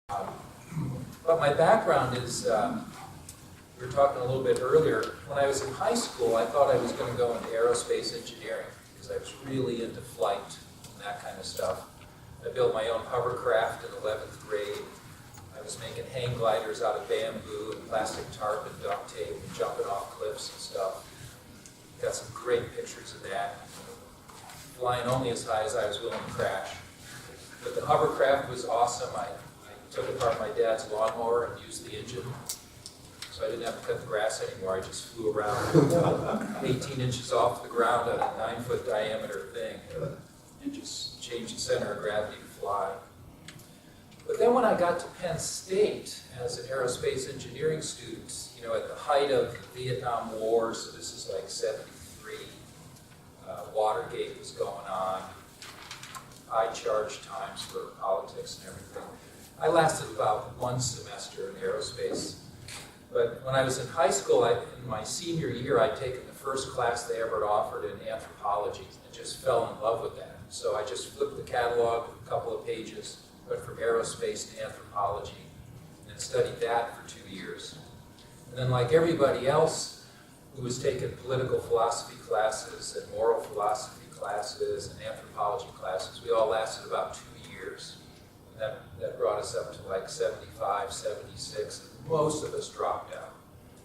But my background is, we were talking a little bit earlier, when I was in high school, I thought I was going to go into aerospace engineering because I was really into flight and that kind of stuff. I built my own hovercraft in 11th grade. I was making hang gliders out of bamboo and plastic tarp and duct tape and jumping off cliffs and stuff. Got some great pictures of that. Flying only as high as I was willing to crash. But the hovercraft was awesome. I took apart my dad's lawnmower and used the engine. So I didn't have to cut the grass anymore. I just flew around 18 inches off the ground on a 9-foot diameter thing and just changed the center of gravity to fly. But then when I got to Penn State as an aerospace engineering student, you know, at the height of the Vietnam War, so this is like 73, Watergate was going on, high charge times for politics and everything. I lasted about 1 semester in aerospace. But when I was in high school, in my senior year, I'd taken the first class they ever offered in anthropology and just fell in love with that. So I just flipped the catalog with a couple of pages, went from aerospace to anthropology, and studied that for 2 years. And then like everybody else who was taking political philosophy classes and moral philosophy classes and anthropology classes, we all lasted about 2 years. And that brought us up to like 75, 76. Most of us dropped out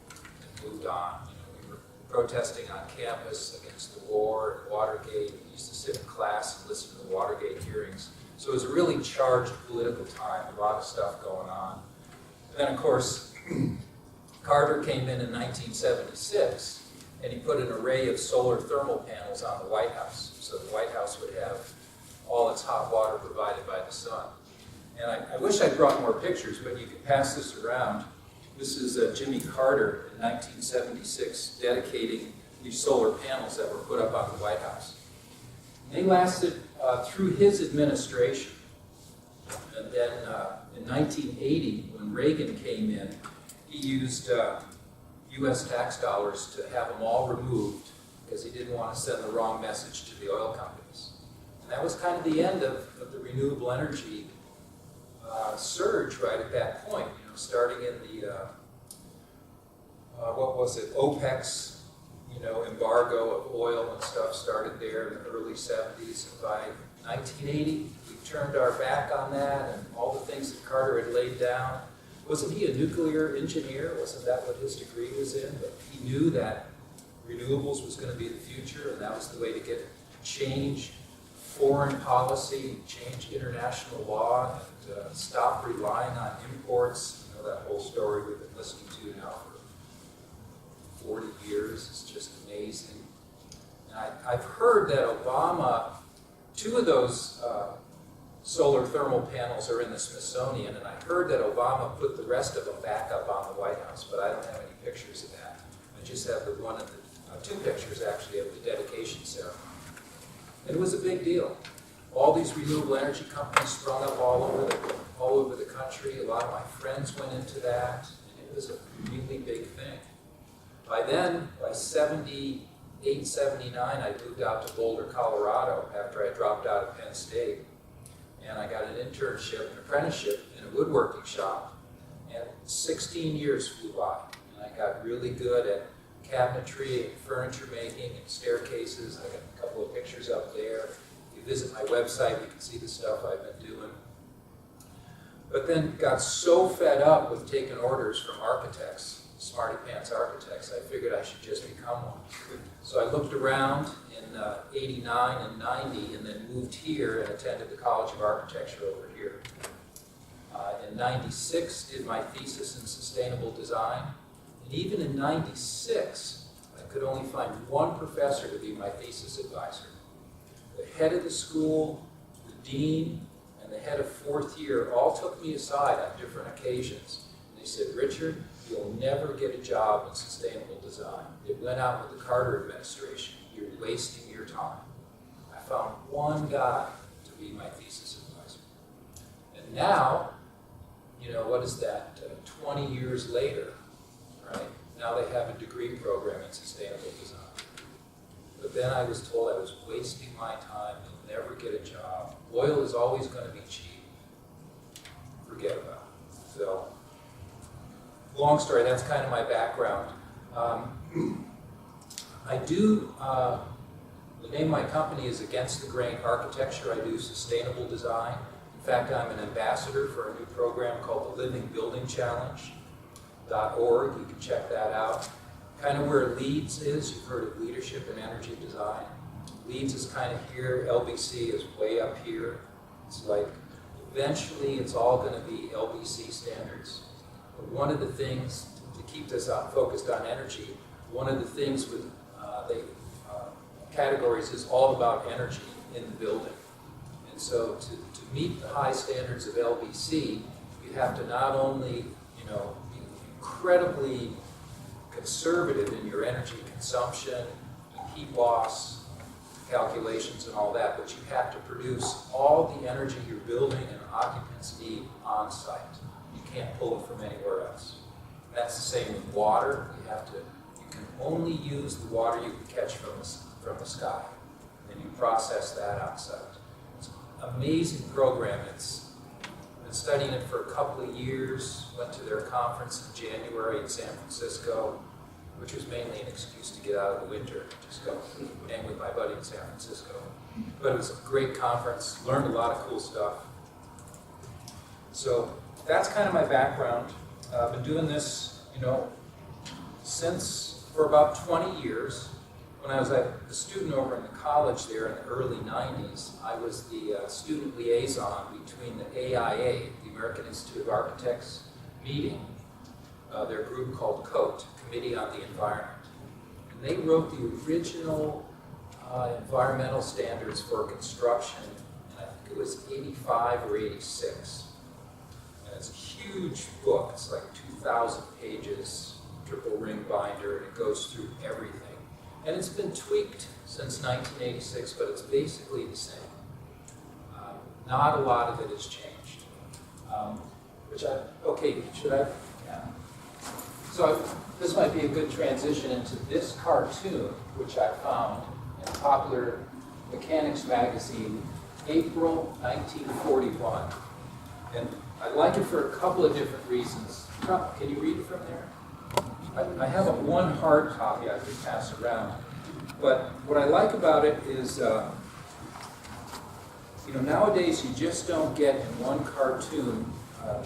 and moved on. You know, we were protesting on campus against the war and Watergate. We used to sit in class and listen to the Watergate hearings. So it was a really charged political time, a lot of stuff going on. And then, of course, Carter came in 1976, and he put an array of solar thermal panels on the White House. So the White House would have all its hot water provided by the sun. And I wish I brought more pictures, but you can pass this around. This is Jimmy Carter in 1976 dedicating these solar panels that were put up on the White House. And they lasted through his administration. And then in 1980, when Reagan came in, he used U.S. tax dollars to have them all removed because he didn't want to send the wrong message to the oil companies. And that was kind of the end of the renewable energy surge right at that point, you know, starting in the, OPEC's, you know, embargo of oil and stuff started there in the early 70s. And by 1980, we turned our back on that and all the things that Carter had laid down. Wasn't he a nuclear engineer? Wasn't that what his degree was in? But he knew that renewables was going to be the future, and that was the way to change foreign policy, change international law, and stop relying on imports. You know, that whole story we've been listening to now for 40 years. It's just amazing. And I've heard that Obama, 2 of those solar thermal panels are in the Smithsonian, and I heard that Obama put the rest of them back up on the White House, but I don't have any pictures of that. I just have the one of the 2 pictures actually of the dedication ceremony. And it was a big deal. All these renewable energy companies sprung up all over the country. A lot of my friends went into that, and it was a really big thing. By then, by 78, 79, I moved out to Boulder, Colorado after I dropped out of Penn State. And I got an internship, an apprenticeship in a woodworking shop. And 16 years flew by. And I got really good at cabinetry and furniture making and staircases. I got a couple of pictures up there. If you visit my website, you can see the stuff I've been doing. But then got so fed up with taking orders from architects, smarty pants architects, I figured I should just become one. So I looked around in 89 and 90 and then moved here and attended the College of Architecture over here. In 96, did my thesis in sustainable design. And even in 96, I could only find one professor to be my thesis advisor. The head of the school, the dean, and the head of 4th year all took me aside on different occasions. And they said, "Richard, you'll never get a job in sustainable design. It went out with the Carter administration. You're wasting your time." I found one guy to be my thesis advisor. And now, you know, what is that, 20 years later, right? Now they have a degree program in sustainable design. But then I was told I was wasting my time, you'll never get a job. Oil is always going to be cheap. Forget about it. long story, that's kind of my background. I do, the name of my company is Against the Grain Architecture. I do sustainable design. In fact, I'm an ambassador for a new program called the Living Building Challenge.org. You can check that out. Kind of where LEEDS is, you've heard of Leadership in Energy Design. LEEDS is kind of here, LBC is way up here. It's like, eventually it's all going to be LBC standards. But one of the things, to keep this focused on energy, one of the things with categories is all about energy in the building. And so to meet the high standards of LBC, you have to not only, be incredibly conservative in your energy consumption, heat loss calculations and all that, but you have to produce all the energy your building and occupants need on site. You can't pull it from anywhere else. And that's the same with water. You can only use the water you can catch from the sky, and you process that on site. It's an amazing program. I've been studying it for a couple of years. Went to their conference in January in San Francisco, which was mainly an excuse to get out of the winter, just go hang with my buddy in San Francisco. But it was a great conference, learned a lot of cool stuff. So that's kind of my background. I've been doing this, for about 20 years. When I was a student over in the college there in the early 90s, I was the student liaison between the AIA, the American Institute of Architects, meeting, their group called COAT, Committee on the Environment. And they wrote the original environmental standards for construction, and I think it was 85 or 86. And it's a huge book. It's like 2,000 pages, triple ring binder, and it goes through everything. And it's been tweaked since 1986, but it's basically the same. Not a lot of it has changed. Yeah. So this might be a good transition into this cartoon, which I found in Popular Mechanics magazine, April 1941. And I like it for a couple of different reasons. Can you read it from there? I have one hard copy I could pass around. But what I like about it is, nowadays you just don't get in one cartoon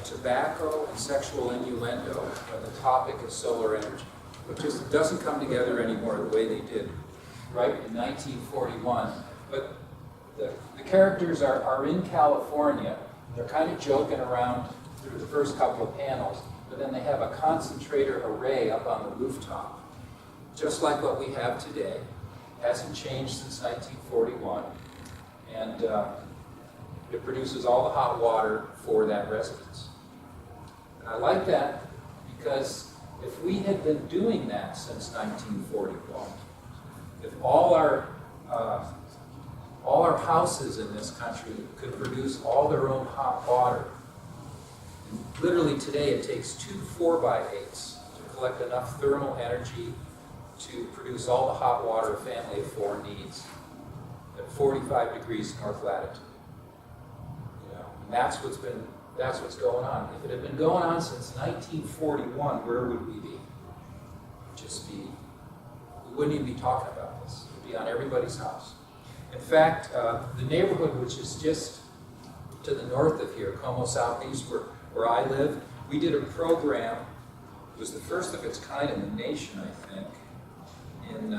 tobacco and sexual innuendo when the topic is solar energy. It just doesn't come together anymore the way they did, right, in 1941. But the characters are in California. They're kind of joking around through the first couple of panels, but then they have a concentrator array up on the rooftop, just like what we have today. Hasn't changed since 1941, and it produces all the hot water for that residence. And I like that because if we had been doing that since 1941, if all our houses in this country could produce all their own hot water, and literally today it takes 2 4x8s to collect enough thermal energy to produce all the hot water a family of 4 needs at 45 degrees north latitude. And that's what's going on. If it had been going on since 1941, where would we be? We wouldn't even be talking about this. It would be on everybody's house. In fact, the neighborhood, which is just to the north of here, Como Southeast, where I live, we did a program. It was the first of its kind in the nation, I think, in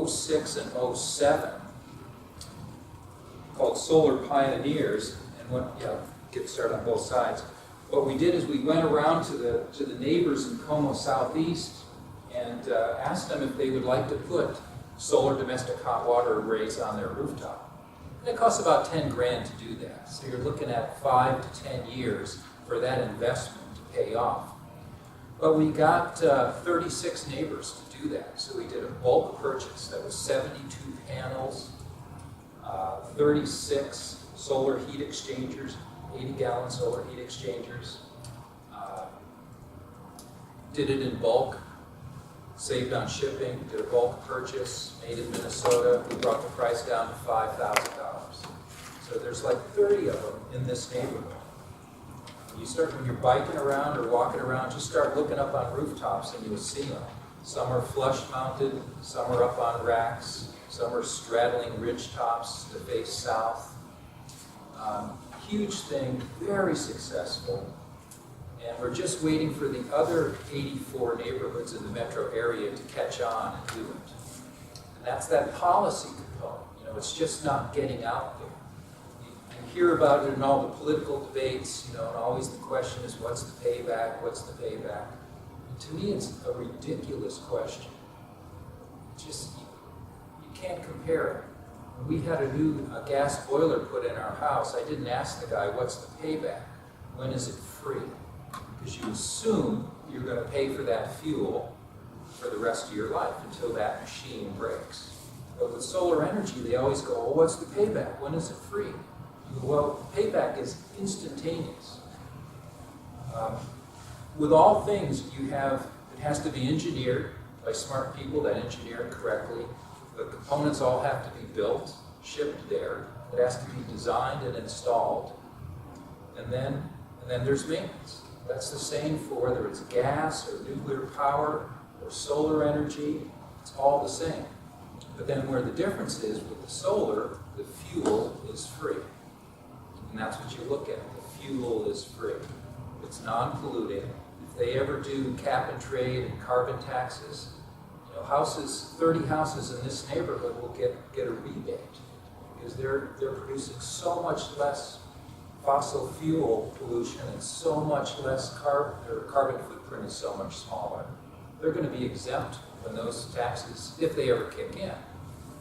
06 and 07, called Solar Pioneers, and get started on both sides. What we did is we went around to the neighbors in Como Southeast and asked them if they would like to put solar domestic hot water arrays on their rooftop. And it costs about 10 grand to do that. So you're looking at 5 to 10 years for that investment to pay off. But we got 36 neighbors to do that. So we did a bulk purchase that was 72 panels, 36 solar heat exchangers, 80-gallon solar heat exchangers. Did it in bulk, saved on shipping, did a bulk purchase, made in Minnesota. We brought the price down to $5,000. So there's like 30 of them in this neighborhood. when you're biking around or walking around, just start looking up on rooftops and you'll see them. Some are flush mounted, some are up on racks, some are straddling ridge tops to face south. Huge thing, very successful. And we're just waiting for the other 84 neighborhoods in the metro area to catch on and do it. And that's that policy component. It's just not getting out there. You hear about it in all the political debates, and always the question is, what's the payback? What's the payback? And to me, it's a ridiculous question. Just, you can't compare it. When we had a new gas boiler put in our house, I didn't ask the guy, what's the payback? When is it free? Because you assume you're going to pay for that fuel for the rest of your life until that machine breaks. But with solar energy, they always go, well, what's the payback? When is it free? You go, well, payback is instantaneous. With all things, it has to be engineered by smart people that engineer it correctly. The components all have to be built, shipped there. It has to be designed and installed. And then there's maintenance. That's the same for whether it's gas or nuclear power or solar energy. It's all the same. But then where the difference is, with the solar, the fuel is free. And that's what you look at. The fuel is free. It's non-polluting. If they ever do cap and trade and carbon taxes, 30 houses in this neighborhood will get a rebate because they're producing so much less fossil fuel pollution and so much less their carbon footprint is so much smaller. They're going to be exempt when those taxes, if they ever kick in,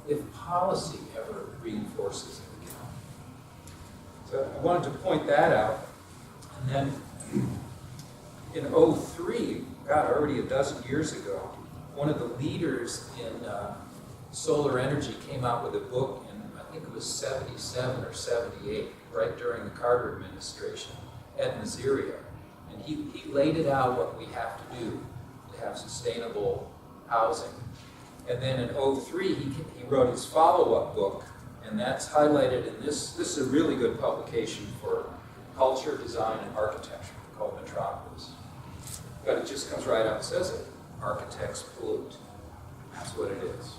if policy ever reinforces it again. So I wanted to point that out. And then in 2003, already a dozen years ago, one of the leaders in solar energy came out with a book in, I think it was 77 or 78, right during the Carter administration, Ed Nazario. And he laid it out what we have to do to have sustainable housing. And then in 2003, he wrote his follow-up book, and that's highlighted in this. This is a really good publication for culture, design, and architecture called Metropolis. But it just comes right out and says it. Architects pollute. That's what it is.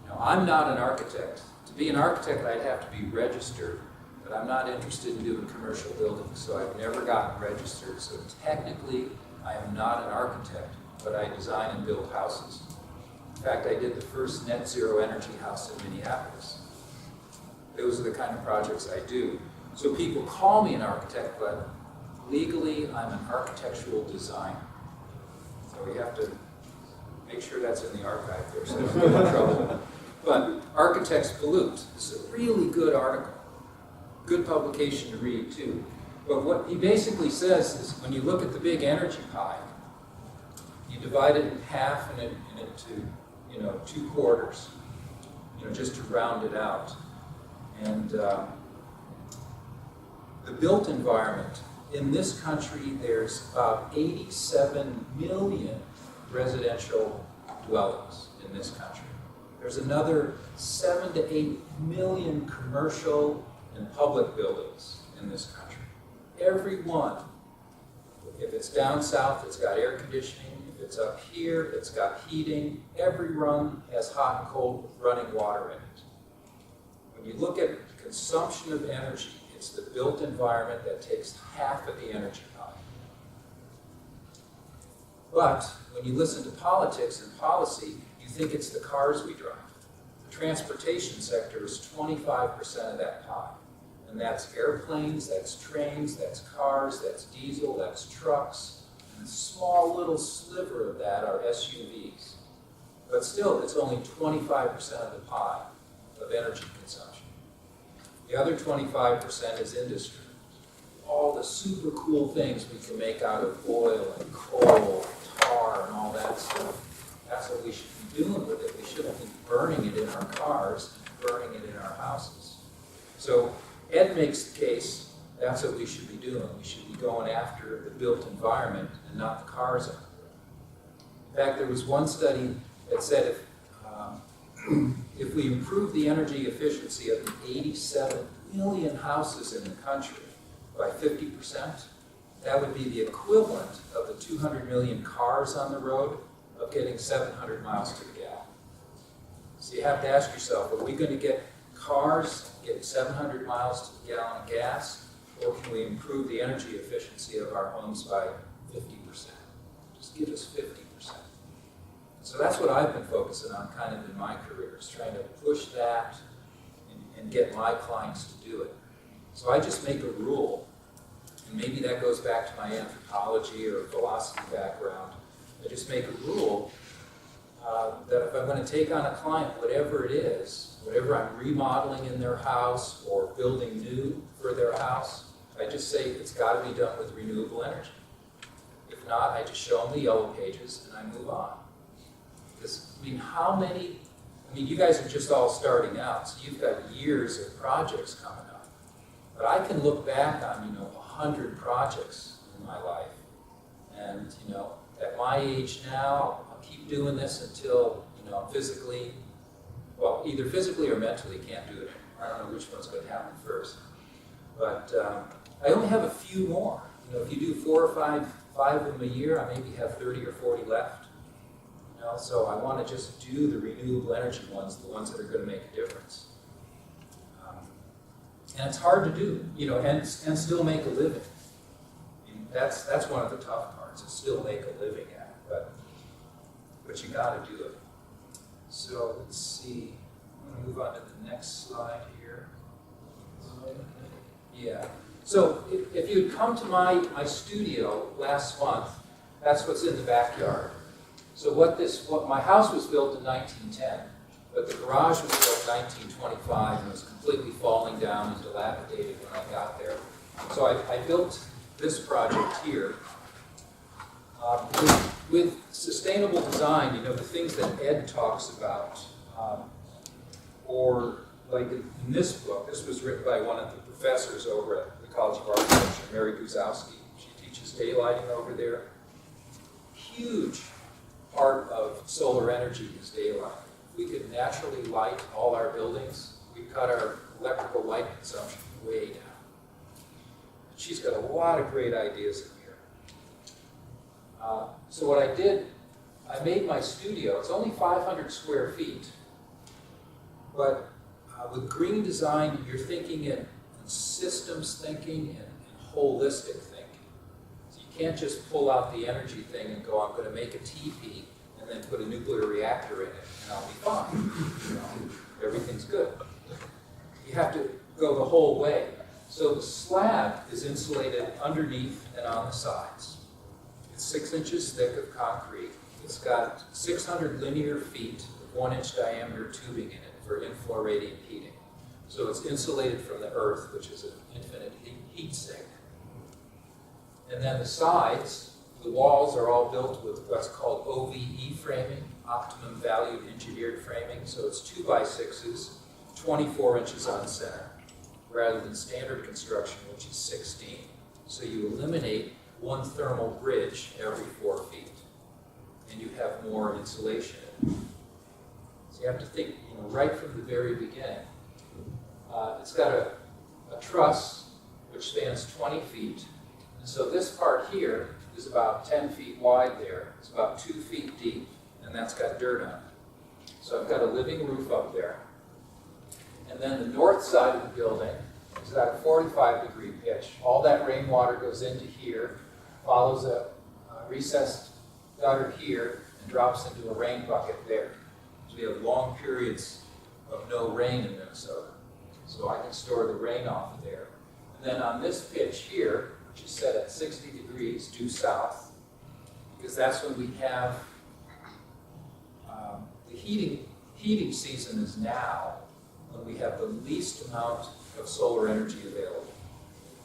Now, I'm not an architect. To be an architect, I'd have to be registered, but I'm not interested in doing commercial buildings, so I've never gotten registered. So technically, I am not an architect, but I design and build houses. In fact, I did the first net zero energy house in Minneapolis. Those are the kind of projects I do. So people call me an architect, but legally, I'm an architectural designer. So we have to make sure that's in the archive there, so there's no trouble. But Architects Pollute is a really good article, good publication to read too. But what he basically says is, when you look at the big energy pie, you divide it in half and into 2 quarters, just to round it out. And the built environment. In this country, there's about 87 million residential dwellings in this country. There's another 7 to 8 million commercial and public buildings in this country. Every one, if it's down south, it's got air conditioning. If it's up here, it's got heating. Every one has hot and cold running water in it. When you look at consumption of energy, it's the built environment that takes half of the energy pie. But when you listen to politics and policy, you think it's the cars we drive. The transportation sector is 25% of that pie. And that's airplanes, that's trains, that's cars, that's diesel, that's trucks. And a small little sliver of that are SUVs. But still, it's only 25% of the pie of energy consumption. The other 25% is industry. All the super cool things we can make out of oil and coal, tar, and all that stuff. That's what we should be doing with it. We shouldn't be burning it in our cars and burning it in our houses. So Ed makes the case that's what we should be doing. We should be going after the built environment and not the cars. In fact, there was one study that said if we improve the energy efficiency of the 87 million houses in the country, by 50%, that would be the equivalent of the 200 million cars on the road of getting 700 miles to the gallon. So you have to ask yourself, are we going to get cars getting 700 miles to the gallon of gas, or can we improve the energy efficiency of our homes by 50%? Just give us 50%. So that's what I've been focusing on kind of in my career, is trying to push that and get my clients to do it. So I just make a rule, and maybe that goes back to my anthropology or philosophy background. I just make a rule that if I'm going to take on a client, whatever it is, whatever I'm remodeling in their house or building new for their house, I just say it's got to be done with renewable energy. If not, I just show them the yellow pages and I move on. Because, I mean, you guys are just all starting out, so you've got years of projects coming up. But I can look back on, 100 projects in my life. And, at my age now, I'll keep doing this until, I'm physically, well, either physically or mentally can't do it anymore. I don't know which one's going to happen first. But I only have a few more. If you do 4 or 5 of them a year, I maybe have 30 or 40 left. So I want to just do the renewable energy ones, the ones that are going to make a difference. And it's hard to do, and still make a living. I mean, that's one of the tough parts, is still make a living at it, but you got to do it. So let's see, I'm going to move on to the next slide here. Yeah. So if you had come to my studio last month, that's what's in the backyard. So my house was built in 1910, but the garage was built in 1925 and was completely falling down and dilapidated when I got there. So I built this project here. With sustainable design, the things that Ed talks about, or like in this book, this was written by one of the professors over at the College of Architecture, Mary Guzowski. She teaches daylighting over there. Huge part of solar energy is daylight. If we could naturally light all our buildings, we'd cut our electrical light consumption way down. She's got a lot of great ideas in here. So what I did, I made my studio. It's only 500 square feet, but with green design, you're thinking in systems thinking and holistic thinking. You can't just pull out the energy thing and go, I'm going to make a teepee and then put a nuclear reactor in it and I'll be fine. Everything's good. You have to go the whole way. So the slab is insulated underneath and on the sides. It's 6 inches thick of concrete. It's got 600 linear feet of 1-inch diameter tubing in it for inflow radiant heating. So it's insulated from the earth, which is an infinite heat sink. And then the sides, the walls are all built with what's called OVE framing, optimum value engineered framing. So it's 2x6s, 24 inches on center, rather than standard construction, which is 16. So you eliminate one thermal bridge every 4 feet, and you have more insulation. So you have to think, right from the very beginning. It's got a truss which spans 20 feet. And so this part here is about 10 feet wide there. It's about 2 feet deep, and that's got dirt on it. So I've got a living roof up there. And then the north side of the building has got a 45-degree pitch. All that rainwater goes into here, follows a recessed gutter here, and drops into a rain bucket there. So we have long periods of no rain in Minnesota. So I can store the rain off of there. And then on this pitch here, which is set at 60 degrees due south, because that's when we have the heating season is now, when we have the least amount of solar energy available.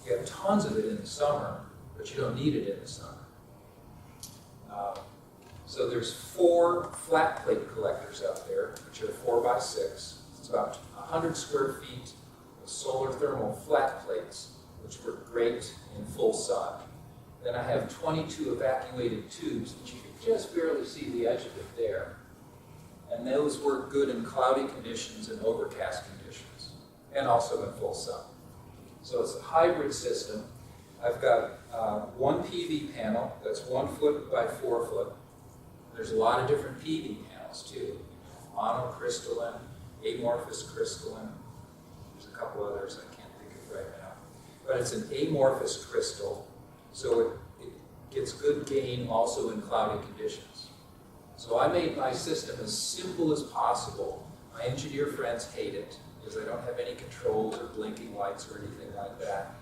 You have tons of it in the summer, but you don't need it in the summer. So there's 4 flat plate collectors up there, which are 4x6. It's about 100 square feet of solar thermal flat plates, which work great in full sun. Then I have 22 evacuated tubes, which you can just barely see the edge of it there. And those work good in cloudy conditions and overcast conditions, and also in full sun. So it's a hybrid system. I've got one PV panel that's 1 foot by 4 foot. There's a lot of different PV panels too. Monocrystalline, amorphous crystalline. There's a couple others I can't think of right now. But it's an amorphous crystal, so it gets good gain also in cloudy conditions. So I made my system as simple as possible. My engineer friends hate it because I don't have any controls or blinking lights or anything like that.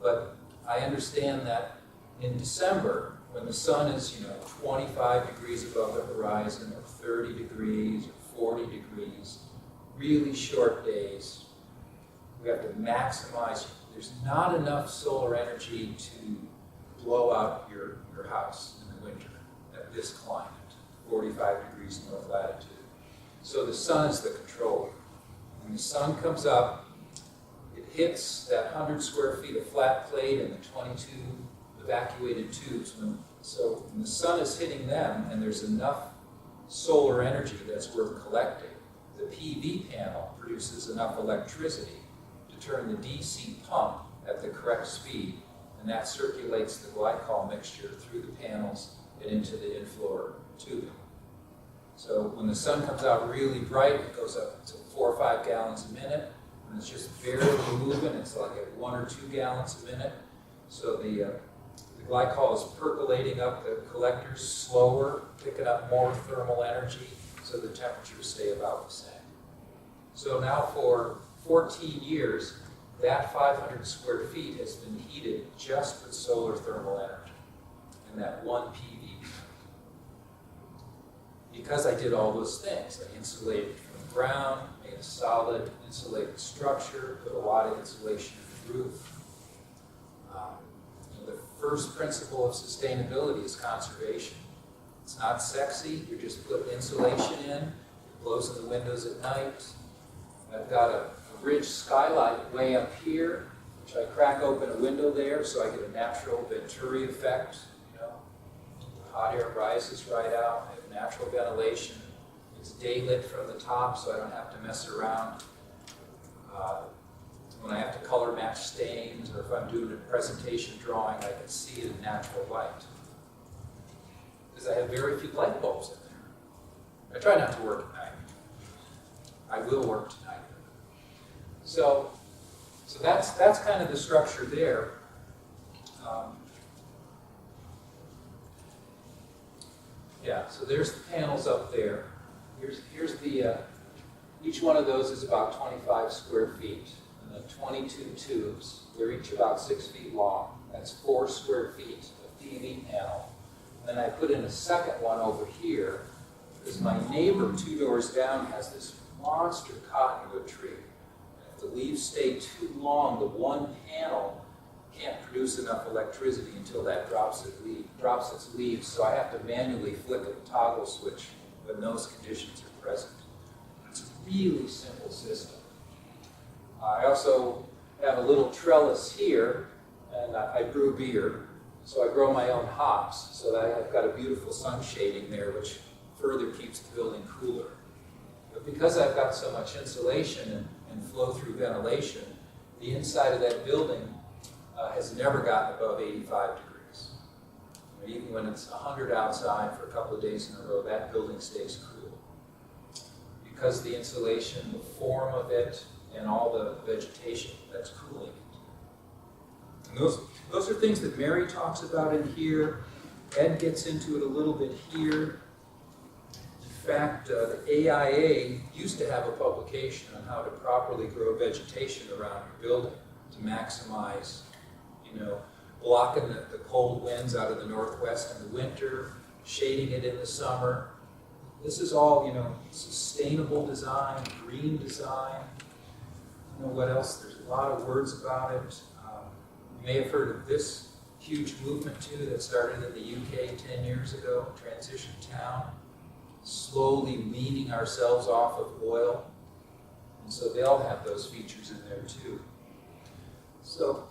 But I understand that in December, when the sun is, 25 degrees above the horizon, or 30 degrees, or 40 degrees, really short days, we have to maximize. There's not enough solar energy to blow out your house in the winter at this climate, 45 degrees north latitude. So the sun is the controller. When the sun comes up, it hits that 100 square feet of flat plate and the 22 evacuated tubes. So when the sun is hitting them and there's enough solar energy that's worth collecting, the PV panel produces enough electricity to turn the DC pump at the correct speed, and that circulates the glycol mixture through the panels and into the inflow tubing. So when the sun comes out really bright, it goes up to 4 or 5 gallons a minute. When it's just barely moving, it's like at 1 or 2 gallons a minute. So the glycol is percolating up the collectors slower, picking up more thermal energy, so the temperatures stay about the same. So now for 14 years, that 500 square feet has been heated just with solar thermal energy and that one PV. Because I did all those things, I insulated from the ground, made a solid insulated structure, put a lot of insulation in the roof. The first principle of sustainability is conservation. It's not sexy, you're just putting insulation in, it blows in the windows at night. I've got a ridge skylight way up here, which I crack open a window there so I get a natural Venturi effect. The hot air rises right out, I have natural ventilation. It's day-lit from the top, so I don't have to mess around. When I have to color match stains, or if I'm doing a presentation drawing, I can see it in natural light. Because I have very few light bulbs in there. I try not to work at night. I will work tonight. So that's kind of the structure there. So there's the panels up there. Here's the, each one of those is about 25 square feet. And the 22 tubes, they're each about 6 feet long. That's 4 square feet of PV panel. And then I put in a second one over here because my neighbor 2 doors down has this monster cottonwood tree. And if the leaves stay too long, the one panel can't produce enough electricity until that drops its leaves. So I have to manually flick a toggle switch when those conditions are present. It's a really simple system. I also have a little trellis here, and I brew beer. So I grow my own hops, so that I've got a beautiful sun shading there, which further keeps the building cooler. But because I've got so much insulation and flow-through ventilation, the inside of that building has never gotten above 85 degrees. Even when it's 100 outside for a couple of days in a row, that building stays cool. Because the insulation, the form of it, and all the vegetation that's cooling it. And those are things that Mary talks about in here. Ed gets into it a little bit here. In fact, the AIA used to have a publication on how to properly grow vegetation around your building to maximize, blocking the cold winds out of the northwest in the winter, shading it in the summer. This is all, sustainable design, green design. What else? There's a lot of words about it. You may have heard of this huge movement too that started in the UK 10 years ago, Transition Town, slowly weaning ourselves off of oil. And so they all have those features in there too. So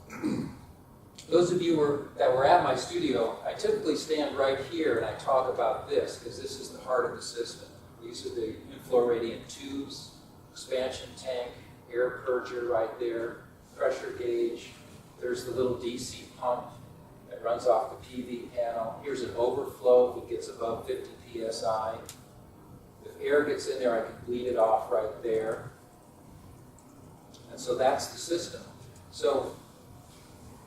those of you that were at my studio, I typically stand right here and I talk about this because this is the heart of the system. These are the inflow radiant tubes, expansion tank, air purger right there, pressure gauge, There's the little DC pump that runs off the PV panel. Here's an overflow if it gets above 50 psi. If air gets in there, I can bleed it off right there. And so that's the system. So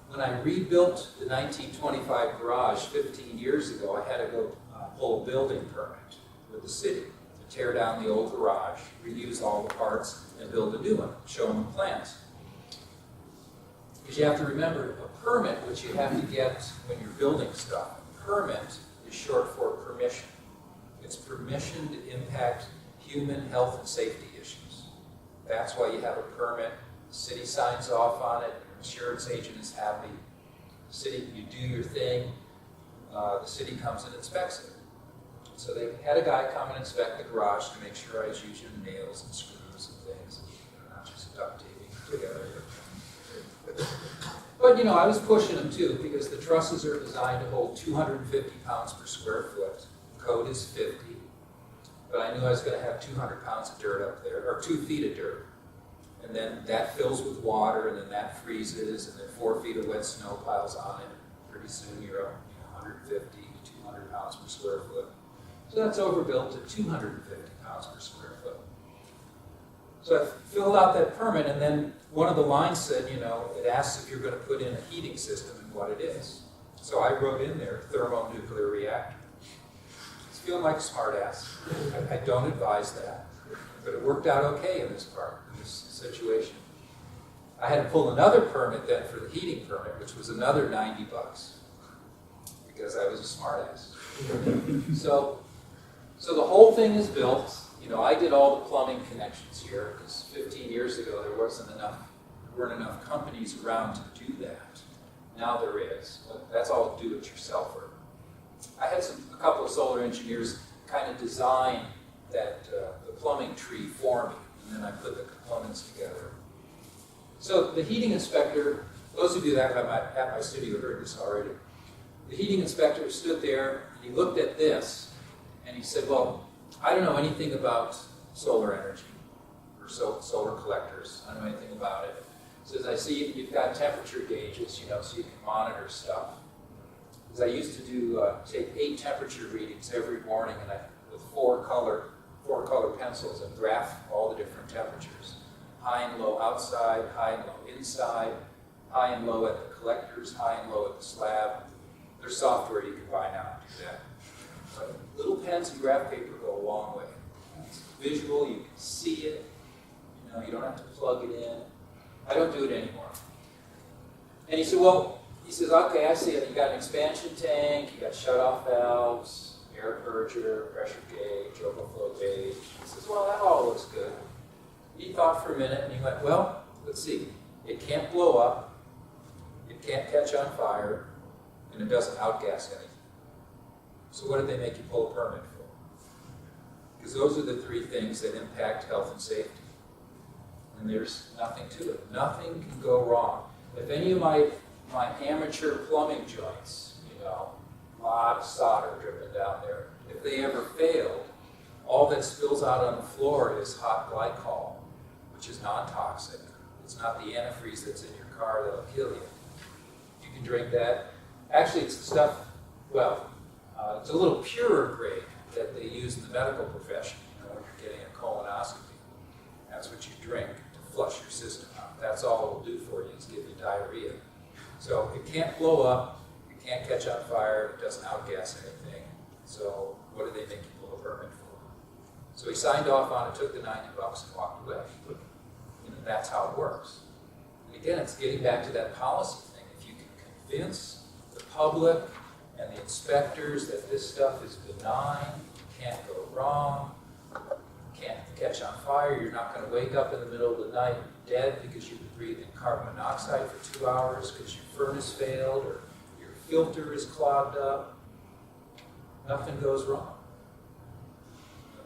when I rebuilt the 1925 garage 15 years ago, I had to go pull a building permit with the city to tear down the old garage, reuse all the parts, and build a new one, show them the plans. Because you have to remember, a permit, which you have to get when you're building stuff, a permit is short for permission. It's permission to impact human health and safety issues. That's why you have a permit. The city signs off on it. Your insurance agent is happy. The city, you do your thing. The city comes and inspects it. So they had a guy come and inspect the garage to make sure I was using nails and screws and things, not just duct taping together. But I was pushing them too, because the trusses are designed to hold 250 pounds per square foot. Code is 50. But I knew I was going to have 200 pounds of dirt up there, or 2 feet of dirt. And then that fills with water, and then that freezes, and then 4 feet of wet snow piles on it. Pretty soon you're up 150 to 200 pounds per square foot. So that's overbuilt to 250 pounds per square foot. So I filled out that permit, and then one of the lines said, it asks if you're going to put in a heating system and what it is. So I wrote in there, thermonuclear reactor. It's feeling like a smart ass. I don't advise that. But it worked out okay in this situation. I had to pull another permit then for the heating permit, which was another $90, because I was a smart ass. So the whole thing is built. I did all the plumbing connections here, because 15 years ago there weren't enough companies around to do that. Now there is, but that's all do-it-yourselfer. I had a couple of solar engineers kind of design the plumbing tree for me, and then I put the components together. So the heating inspector, those of you that are at my studio heard this already. The heating inspector stood there, and he looked at this, and he said, well, I don't know anything about solar energy or solar collectors. I don't know anything about it. He says, I see you've got temperature gauges, so you can monitor stuff. Because I used to take 8 temperature readings every morning, and with four color pencils, and graph all the different temperatures. High and low outside, high and low inside, high and low at the collectors, high and low at the slab. There's software you can buy now to do that. But little pens and graph paper go a long way. It's visual, you can see it. You don't have to plug it in. I don't do it anymore. And he said, okay, I see it. You got an expansion tank, you got shut-off valves, air purger, pressure gauge, overflow gauge. He says, well, that all looks good. He thought for a minute, and he went, well, let's see. It can't blow up, it can't catch on fire, and it doesn't outgas anything. So what did they make you pull a permit for? Because those are the 3 things that impact health and safety. And there's nothing to it. Nothing can go wrong. If any of my amateur plumbing joints, a lot of solder dripping down there, if they ever failed, all that spills out on the floor is hot glycol, which is non-toxic. It's not the antifreeze that's in your car that'll kill you. You can drink that. Actually, it's the stuff, it's a little purer grade that they use in the medical profession, when you're getting a colonoscopy. That's what you drink to flush your system out. That's all it will do for you, is give you diarrhea. So it can't blow up, it can't catch on fire, it doesn't outgas anything. So what do they make you pull a permit for? So he signed off on it, took the $90 and walked away. That's how it works. And again, it's getting back to that policy thing. If you can convince the public and the inspectors that this stuff is benign, can't go wrong, can't catch on fire, you're not going to wake up in the middle of the night dead because you've been breathing carbon monoxide for 2 hours because your furnace failed or your filter is clogged up, nothing goes wrong.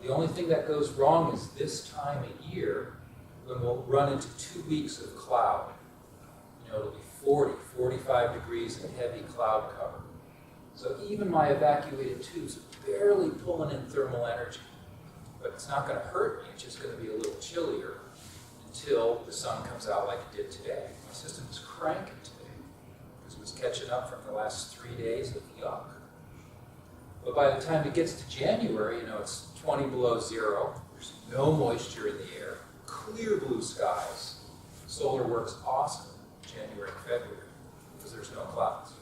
The only thing that goes wrong is this time of year when we'll run into 2 weeks of cloud. It'll be 40, 45 degrees and heavy cloud cover. So even my evacuated tubes are barely pulling in thermal energy. But it's not going to hurt me, it's just going to be a little chillier until the sun comes out like it did today. My system is cranking today. was catching up from the last 3 days of yuck. But by the time it gets to January, it's 20 below zero. There's no moisture in the air, clear blue skies. Solar works awesome January and February because there's no clouds.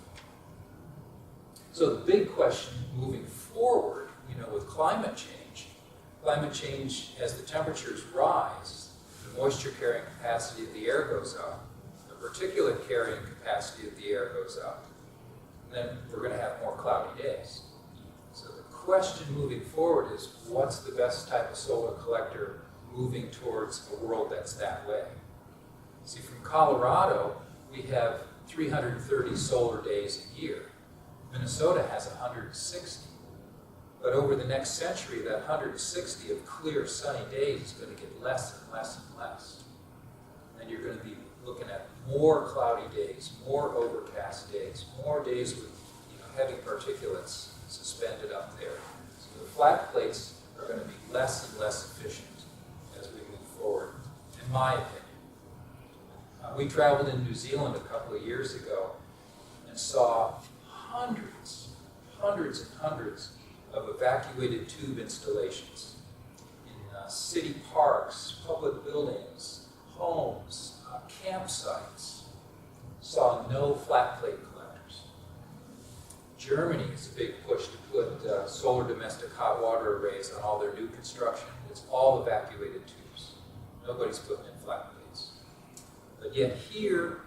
So the big question moving forward, with climate change, as the temperatures rise, the moisture carrying capacity of the air goes up, the particulate carrying capacity of the air goes up, and then we're going to have more cloudy days. So the question moving forward is, what's the best type of solar collector moving towards a world that's that way? See, from Colorado, we have 330 solar days a year. Minnesota has 160. But over the next century, that 160 of clear, sunny days is going to get less and less and less. And you're going to be looking at more cloudy days, more overcast days, more days with heavy particulates suspended up there. So the flat plates are going to be less and less efficient as we move forward, in my opinion. We traveled in New Zealand a couple of years ago and saw hundreds and hundreds of evacuated tube installations in city parks, public buildings, homes, campsites. Saw no flat plate collectors. Germany is a big push to put solar domestic hot water arrays on all their new construction. It's all evacuated tubes. Nobody's putting in flat plates. But yet here,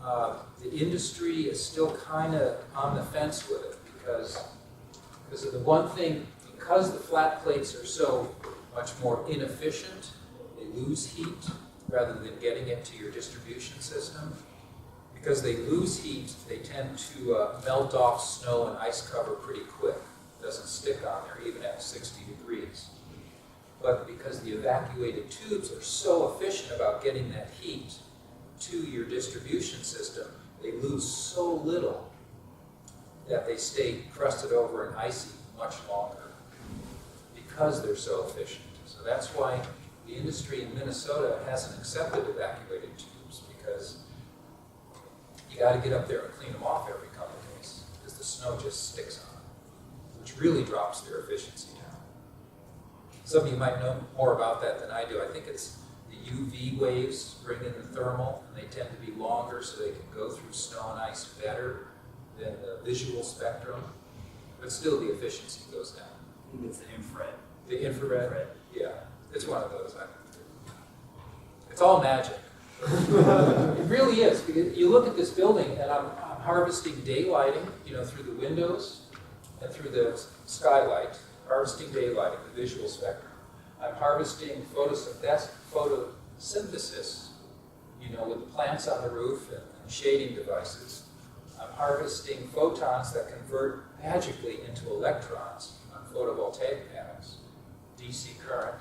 the industry is still kind of on the fence with it because of the one thing, because the flat plates are so much more inefficient, they lose heat rather than getting it to your distribution system. Because they lose heat, they tend to melt off snow and ice cover pretty quick. It doesn't stick on there, even at 60 degrees. But because the evacuated tubes are so efficient about getting that heat to your distribution system, they lose so little that they stay crusted over and icy much longer because they're so efficient. So that's why the industry in Minnesota hasn't accepted evacuated tubes, because you got to get up there and clean them off every couple of days because the snow just sticks on them, which really drops their efficiency down. Some of you might know more about that than I do. I think it's the UV waves bring in the thermal, and they tend to be longer so they can go through snow and ice better than the visual spectrum, but still the efficiency goes down. I think it's the infrared. The infrared? Yeah, it's one of those. It's all magic. It really is. Because you look at this building, and I'm harvesting daylighting, through the windows and through the skylight, harvesting daylighting, the visual spectrum. I'm harvesting photosynthesis, with the plants on the roof and shading devices. I'm harvesting photons that convert magically into electrons on photovoltaic panels, DC current.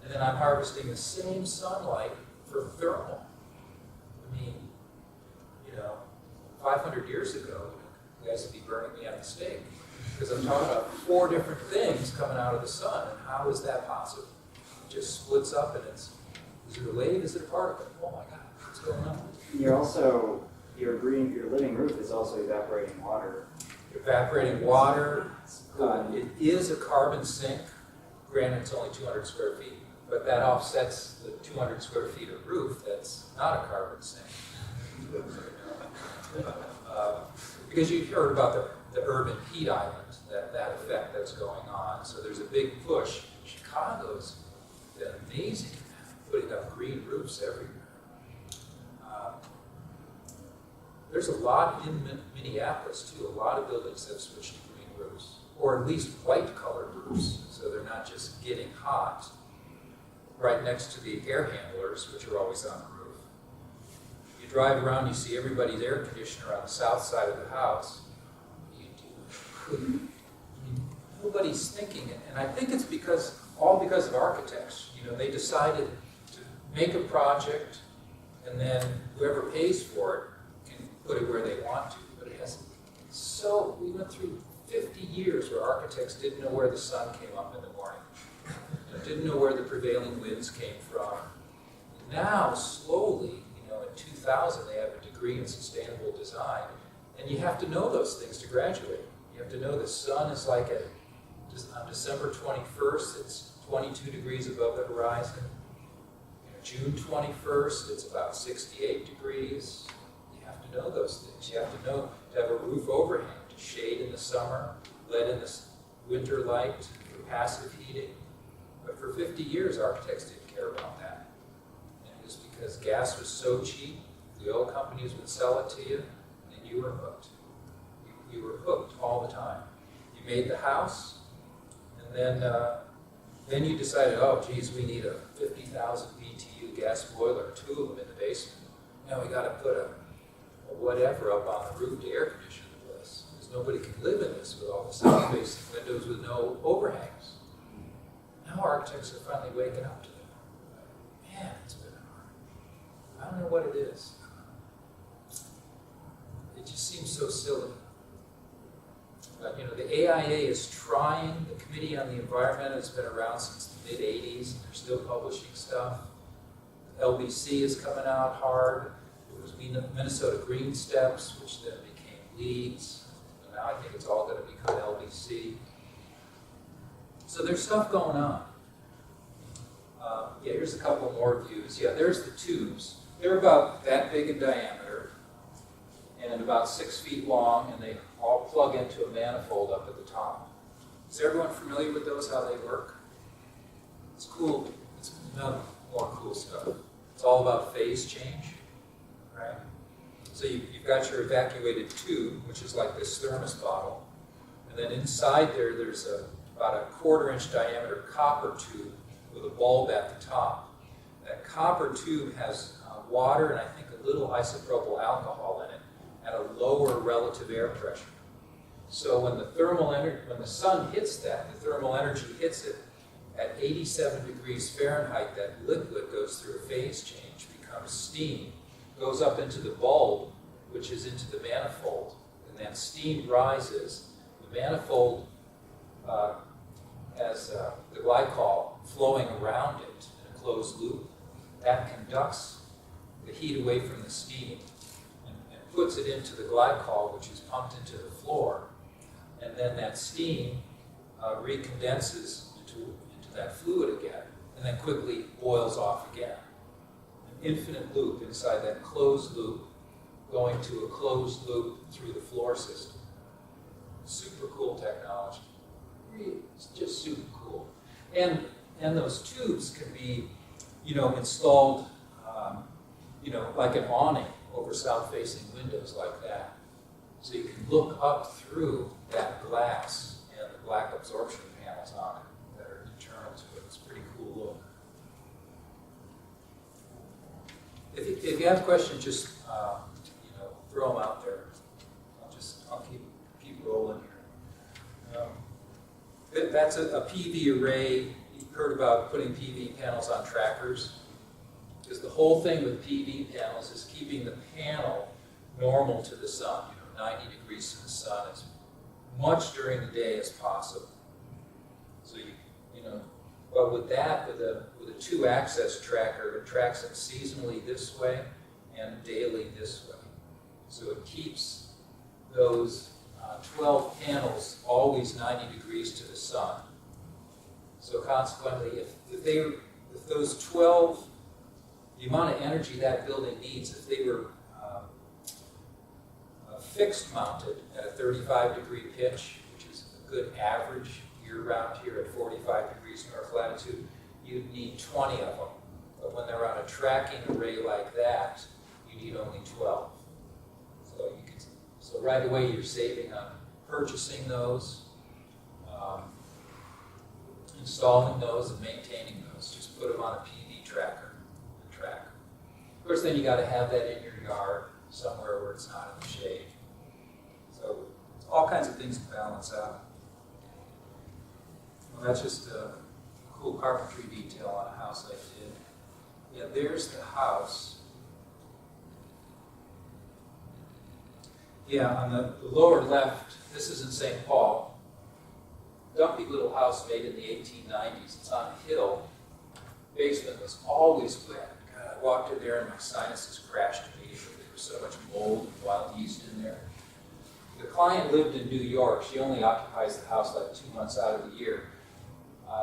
And then I'm harvesting the same sunlight for thermal. 500 years ago, you guys would be burning me at the stake because I'm talking about 4 different things coming out of the sun. And how is that possible? It just splits up, and is it a wave? Is it a particle? Oh my God, what's going on? Your living roof is also evaporating water. Evaporating water. It is a carbon sink. Granted, it's only 200 square feet, but that offsets the 200 square feet of roof that's not a carbon sink. Because you've heard about the urban heat island, that effect that's going on. So there's a big push. Chicago's been amazing, putting up green roofs everywhere. There's a lot in Minneapolis, too. A lot of buildings have switched to green roofs, or at least white-colored roofs, so they're not just getting hot right next to the air handlers, which are always on the roof. You drive around, you see everybody's air conditioner on the south side of the house. Nobody's thinking it, and I think it's all because of architects. They decided to make a project, and then whoever pays for it can put it where they want to. But it hasn't. So we went through 50 years where architects didn't know where the sun came up in the morning, didn't know where the prevailing winds came from. Now, slowly, in 2000, they have a degree degree in sustainable design. And you have to know those things to graduate. You have to know the sun is like on December 21st, it's 22 degrees above the horizon. June 21st, it's about 68 degrees. You have to know those things. You have to know to have a roof overhang, to shade in the summer, let in the winter light for passive heating. But for 50 years, architects didn't care about that. And it was because gas was so cheap, the oil companies would sell it to you, and you were hooked. You were hooked all the time. You made the house, and then you decided, oh, geez, we need a 50,000 BTU gas boiler, 2 of them in the basement. Now we got to put a whatever up on the roof to air condition the place, because nobody can live in this with all the south-facing windows with no overhangs. Now architects are finally waking up to that. Man, it's been hard. I don't know what it is. It just seems so silly. But, the AIA is trying. The Committee on the Environment has been around since the mid-'80s, and they're still publishing stuff. The LBC is coming out hard. There was Minnesota Green Steps, which then became LEEDs. And now I think it's all going to become LBC. So there's stuff going on. Yeah, here's a couple more views. Yeah, there's the tubes. They're about that big in diameter and about 6 feet long, and they all plug into a manifold up at the top. Is everyone familiar with those, how they work? It's cool. It's more cool stuff. It's all about phase change, right? So you've got your evacuated tube, which is like this thermos bottle, and then inside there's about a 1/4-inch diameter copper tube with a bulb at the top. That copper tube has water and I think a little isopropyl alcohol in it at a lower relative air pressure. So when the sun hits that, the thermal energy hits it at 87 degrees Fahrenheit, that liquid goes through a phase change, becomes steam, goes up into the bulb, which is into the manifold, and that steam rises. The manifold has the glycol flowing around it in a closed loop. That conducts the heat away from the steam and puts it into the glycol, which is pumped into the floor. And then that steam recondenses into that fluid again, and then quickly boils off again. An infinite loop inside that closed loop, going to a closed loop through the floor system. Super cool technology. It's just super cool. And those tubes can be, installed, like an awning over south-facing windows like that. So you can look up through that glass and the black absorption panels on it that are internal to it. It's a pretty cool look. If you have questions, just throw them out there. I'll keep rolling here. That's a PV array. You've heard about putting PV panels on trackers. Because the whole thing with PV panels is keeping the panel normal to the sun, 90 degrees to the sun as much during the day as possible. So but with a 2-axis tracker, it tracks them seasonally this way and daily this way. So it keeps those 12 panels always 90 degrees to the sun. So consequently, if those 12, the amount of energy that building needs, if they were fixed mounted at a 35-degree pitch, which is a good average year-round here at 45 degrees north latitude, you'd need 20 of them. But when they're on a tracking array like that, you need only 12. So right away you're saving on purchasing those, installing those, and maintaining those. Just put them on a PV tracker and track. Of course, then you got to have that in your yard somewhere where it's not in the shade. So all kinds of things to balance out. Well, that's just a cool carpentry detail on a house I did. Yeah, there's the house. Yeah, on the lower left, this is in St. Paul. Dumpy little house made in the 1890s. It's on a hill. Basement was always wet. God, I walked in there and my sinuses crashed immediately. There was There's so much mold and wild yeast in there. The client lived in New York. She only occupies the house like 2 months out of the year.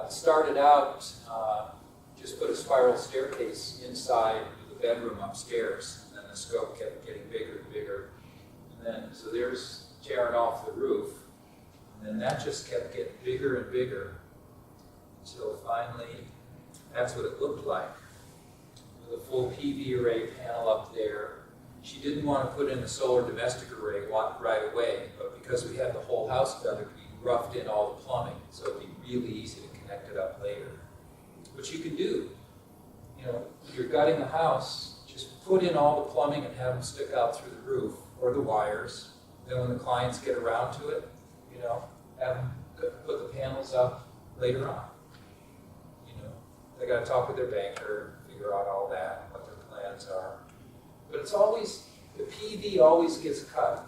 It started out, just put a spiral staircase inside the bedroom upstairs, and then the scope kept getting bigger and bigger. And then, so there's tearing off the roof, and then that just kept getting bigger and bigger until finally, that's what it looked like. With a full PV array panel up there. She didn't want to put in a solar domestic array right away, but because we had the whole house done, we roughed in all the plumbing, so it'd be really easy to connect it up later. Which you can do. You know, if you're gutting the house, just put in all the plumbing and have them stick out through the roof or the wires. Then when the clients get around to it, you know, have them put the panels up later on. You know, they got to talk with their banker, figure out all that, what their plans are. But it's always, the PV always gets cut.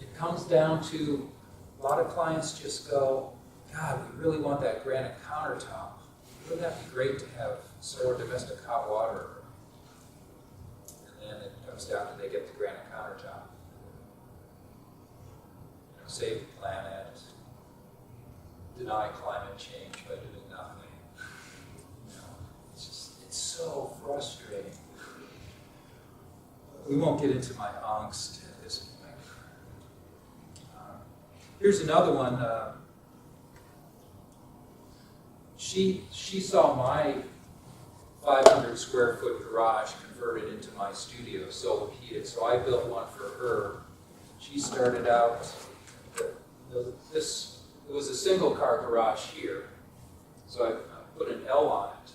It comes down to, a lot of clients just go, God, we really want that granite countertop. Wouldn't that be great to have solar domestic hot water? And then it comes down to they get the granite countertop. You know, save the planet, deny climate change by doing nothing. You know, it's so frustrating. We won't get into my angst at this point. Here's another one. She saw my 500 square foot garage converted into my studio, solar heated, so I built one for her. She started out, it was a single car garage here, so I put an L on it,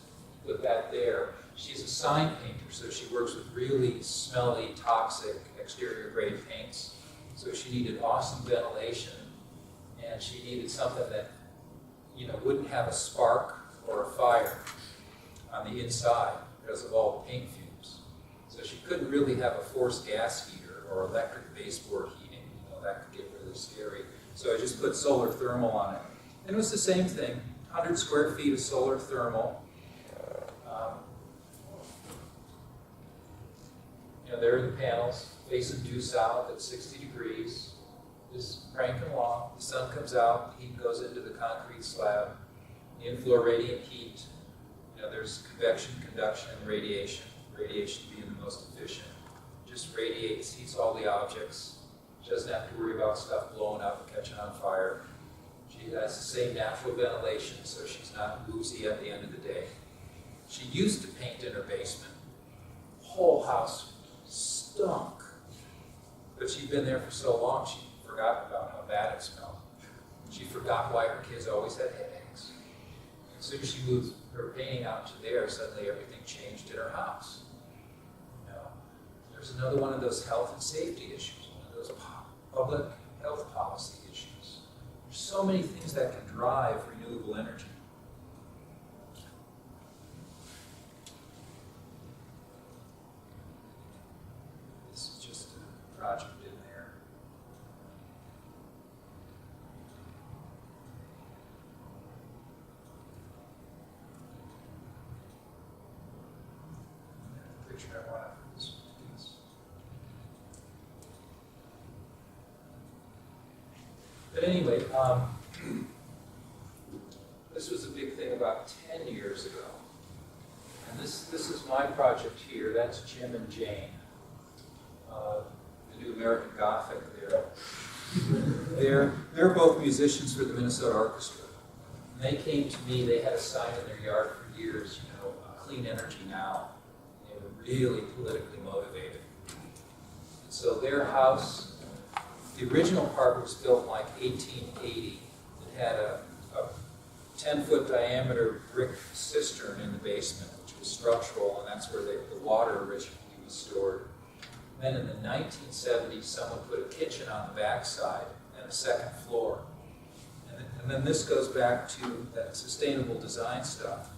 put that there. She's a sign painter, so she works with really smelly, toxic exterior grade paints. So she needed awesome ventilation, and she needed something that, you know, wouldn't have a spark or a fire on the inside because of all the paint fumes. So she couldn't really have a forced gas heater or electric baseboard heating. You know, that could get really scary. So I just put solar thermal on it. And it was the same thing, 100 square feet of solar thermal. You know, there are the panels, facing due south at 60 degrees. Just cranking along, the sun comes out, the heat goes into the concrete slab, the inflow radiant heat. You know, there's convection, conduction, and radiation. Radiation being the most efficient. Just radiates, heats all the objects. She doesn't have to worry about stuff blowing up and catching on fire. She has the same natural ventilation, so she's not woozy at the end of the day. She used to paint in her basement. Whole house stunk. But she'd been there for so long, she forgot about how bad it smelled. She forgot why her kids always had headaches. As soon as she moved her painting out to there, suddenly everything changed in her house. You know, there's another one of those health and safety issues, one of those public health policy issues. There's so many things that can drive renewable energy. This is just a project in there. Picture I want for this piece. But anyway, this was a big thing about 10 years ago. And this is my project here. That's Jim and Jane. The new American Gothic there. They're both musicians for the Minnesota Orchestra. And they came to me, they had a sign in their yard for years, you know, clean energy now. They were really politically motivated. And so their house, the original part was built in like 1880. It had a 10-foot diameter brick cistern in the basement, which was structural, and that's where the water originally was stored. Then in the 1970s, someone put a kitchen on the backside and a second floor. And then this goes back to that sustainable design stuff.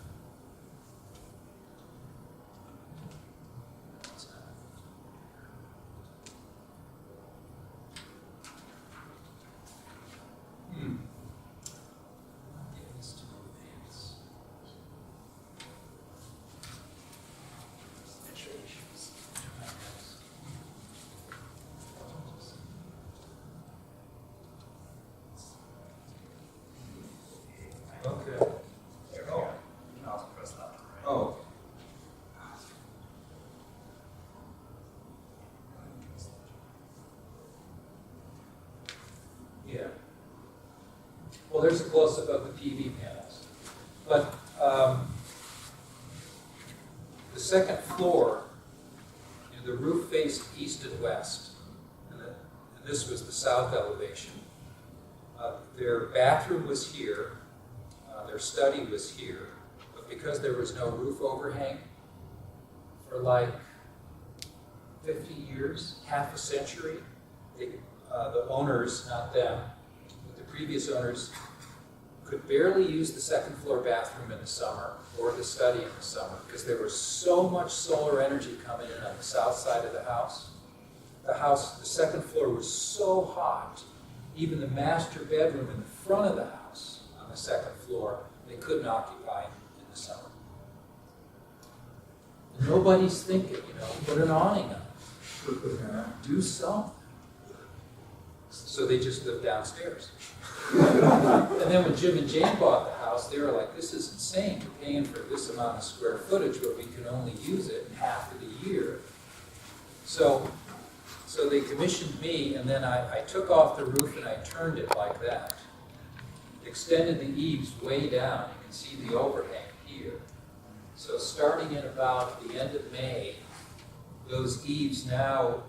there's a close-up of the PV panels. But the second floor, the roof faced east and west, and this was the south elevation. Their bathroom was here, their study was here, but because there was no roof overhang for like 50 years, half a century, the owners, not them, but the previous owners, could barely use the second floor bathroom in the summer or the study in the summer because there was so much solar energy coming in on the south side of the house. The second floor was so hot, even the master bedroom in the front of the house on the second floor, they couldn't occupy in the summer. Nobody's thinking, put an awning up, do something. So they just lived downstairs. And then when Jim and Jane bought the house, they were like, this is insane. We're paying for this amount of square footage, but we can only use it half of the year. So they commissioned me, and then I took off the roof and I turned it like that. Extended the eaves way down. You can see the overhang here. So starting in about the end of May, those eaves now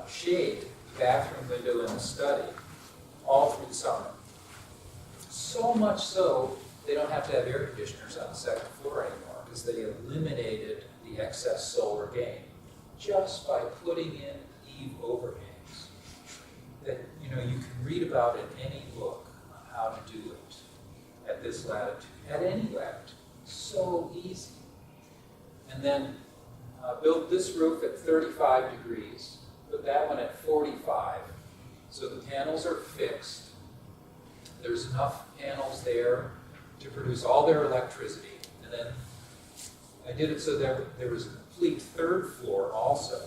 shade the bathroom window in the study all through the summer. So much so, they don't have to have air conditioners on the second floor anymore because they eliminated the excess solar gain just by putting in eave overhangs that you can read about in any book on how to do it at this latitude, at any latitude. So easy. And then built this roof at 35 degrees, put that one at 45. So the panels are fixed. There's enough panels there to produce all their electricity. And then I did it so there was a complete third floor also.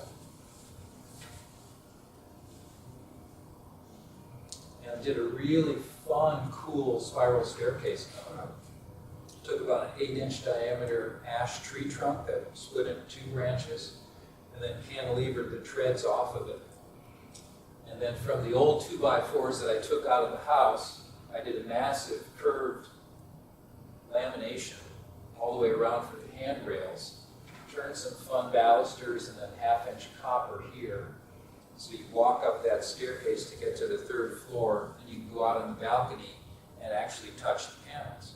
And did a really fun, cool spiral staircase. Took about an 8-inch diameter ash tree trunk that split into 2 branches, and then cantilevered the treads off of it. And then from the old 2x4s that I took out of the house, I did a massive curved lamination all the way around for the handrails. Turned some fun balusters and then 1/2-inch copper here. So you walk up that staircase to get to the 3rd floor, and you can go out on the balcony and actually touch the panels.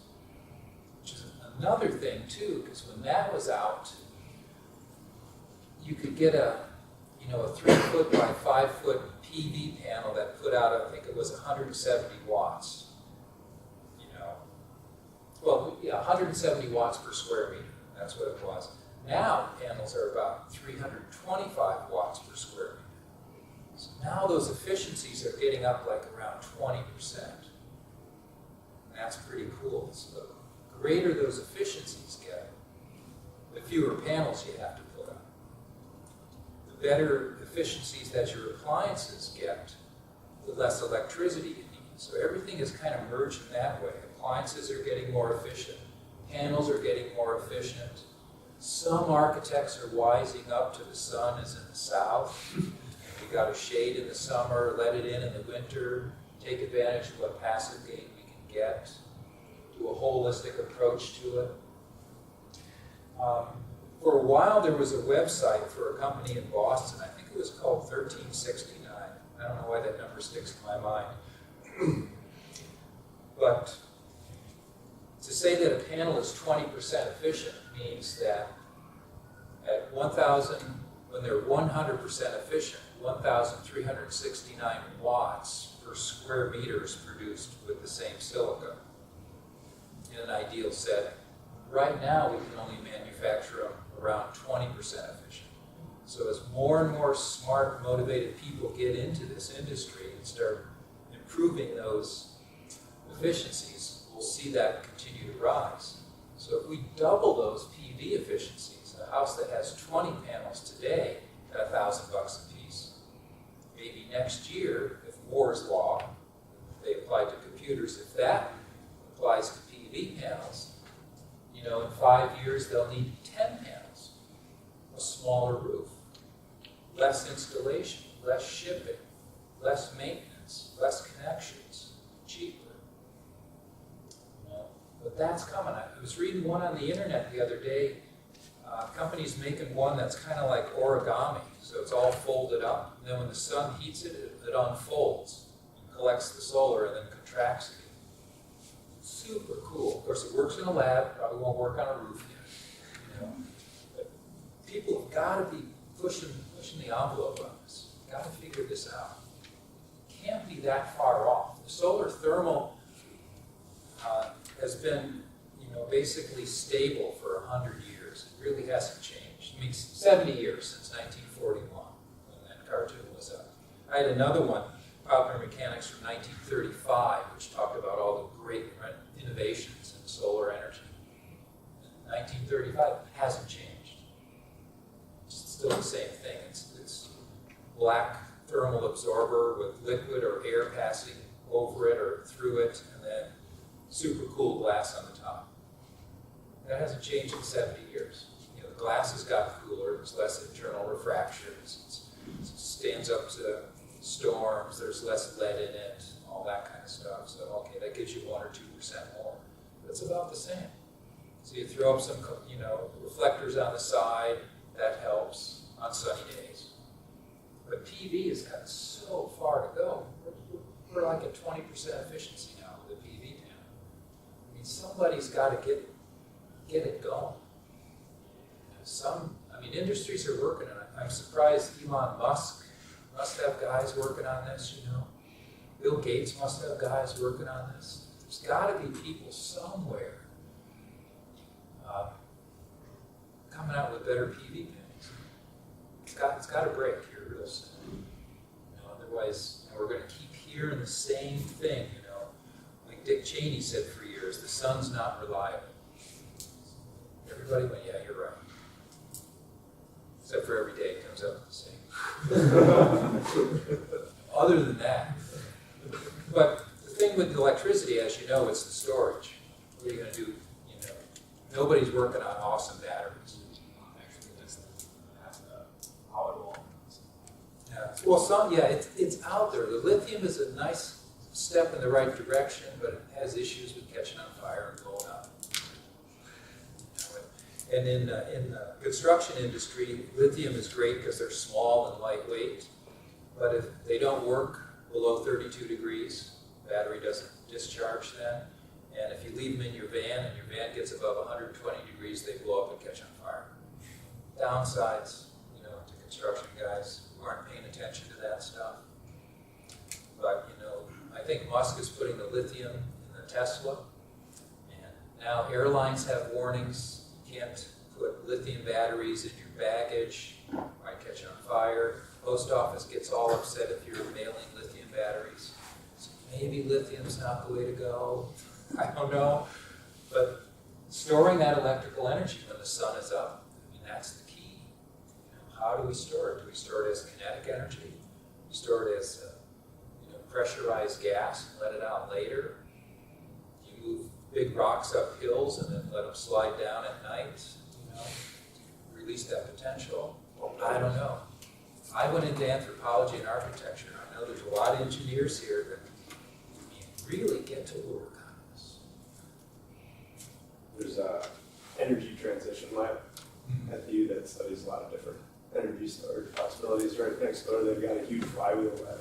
Which is another thing too, because when that was out, you could get a 3-foot by 5-foot PV panel that put out, I think it was 170 watts. 170 watts per square meter. That's what it was. Now panels are about 325 watts per square meter. So now those efficiencies are getting up like around 20%. And that's pretty cool. So the greater those efficiencies get, the fewer panels you have to put up. The better efficiencies that your appliances get, the less electricity you need. So everything is kind of merged in that way. Appliances are getting more efficient. Panels are getting more efficient. Some architects are wising up to the sun is in the south. We got a shade in the summer, let it in the winter, take advantage of what passive gain we can get, do a holistic approach to it. For a while, there was a website for a company in Boston. I think it was called 1369. I don't know why that number sticks in my mind. But to say that a panel is 20% efficient means that at 1,000, when they're 100% efficient, 1,369 watts per square meter is produced with the same silica in an ideal setting. Right now, we can only manufacture them around 20% efficient. So as more and more smart, motivated people get into this industry and start improving those efficiencies, we'll see that continue to rise. So if we double those PV efficiencies, a house that has 20 panels today at $1,000 a piece, maybe next year, if Moore's law, if they apply to computers, if that applies to PV panels, in 5 years they'll need 10 panels, a smaller roof, less installation, less shipping, less maintenance, less connections, cheaper. that's coming. I was reading one on the internet the other day. Company's making one that's kind of like origami. So it's all folded up. And then when the sun heats it, it unfolds, collects the solar, and then contracts again. Super cool. Of course, it works in a lab. Probably won't work on a roof yet. You know? But people have got to be pushing the envelope on this. Got to figure this out. Can't be that far off. The solar thermal has been, basically stable for 100 years. It really hasn't changed. I mean, 70 years since 1941 when that cartoon was up. I had another one, Popular Mechanics from 1935, which talked about all the great innovations in solar energy. 1935 hasn't changed. It's still the same thing. It's black thermal absorber with liquid or air passing over it or through it, and then super cool glass on the top. That hasn't changed in 70 years. The glass has gotten cooler, there's less internal refractions, it stands up to storms, there's less lead in it, all that kind of stuff. So, okay, that gives you 1 or 2% more, but it's about the same. So you throw up some, reflectors on the side, that helps on sunny days. But PV has got so far to go. We're like at 20% efficiency now with a PV panel. I mean, somebody's got to get it going. Industries are working on it. I'm surprised Elon Musk must have guys working on this, Bill Gates must have guys working on this. There's got to be people somewhere coming out with better PV panels. It's got to break here real soon. Otherwise, we're going to keep hearing the same thing, Like Dick Cheney said for years, the sun's not reliable. Everybody went, yeah, you're right. Except for every day it comes out the same. Other than that. But the thing with electricity, as you know, it's the storage. What are you going to do? Nobody's working on awesome batteries. Actually, just how it will. Well, it's out there. The lithium is a nice step in the right direction, but it has issues with catching on fire and blowing up. And in the construction industry, lithium is great because they're small and lightweight, but if they don't work below 32 degrees, the battery doesn't discharge then. And if you leave them in your van and your van gets above 120 degrees, they blow up and catch on fire. Downsides, to construction guys who aren't paying attention to that stuff. But, I think Musk is putting the lithium in the Tesla. And now airlines have warnings. You can't put lithium batteries in your baggage. Might catch on fire. Post office gets all upset if you're mailing lithium batteries. So maybe lithium's not the way to go. I don't know. But storing that electrical energy when the sun is up, that's the key. How do we store it? Do we store it as kinetic energy? Do we store it as pressurized gas and let it out later? Do you move big rocks up hills and then let them slide down at night? Release that potential? I don't know. I went into anthropology and architecture. I know there's a lot of engineers here that really get to work on this. There's a energy transition lab at the U that studies a lot of different energy storage possibilities. Right next door, they've got a huge flywheel lab.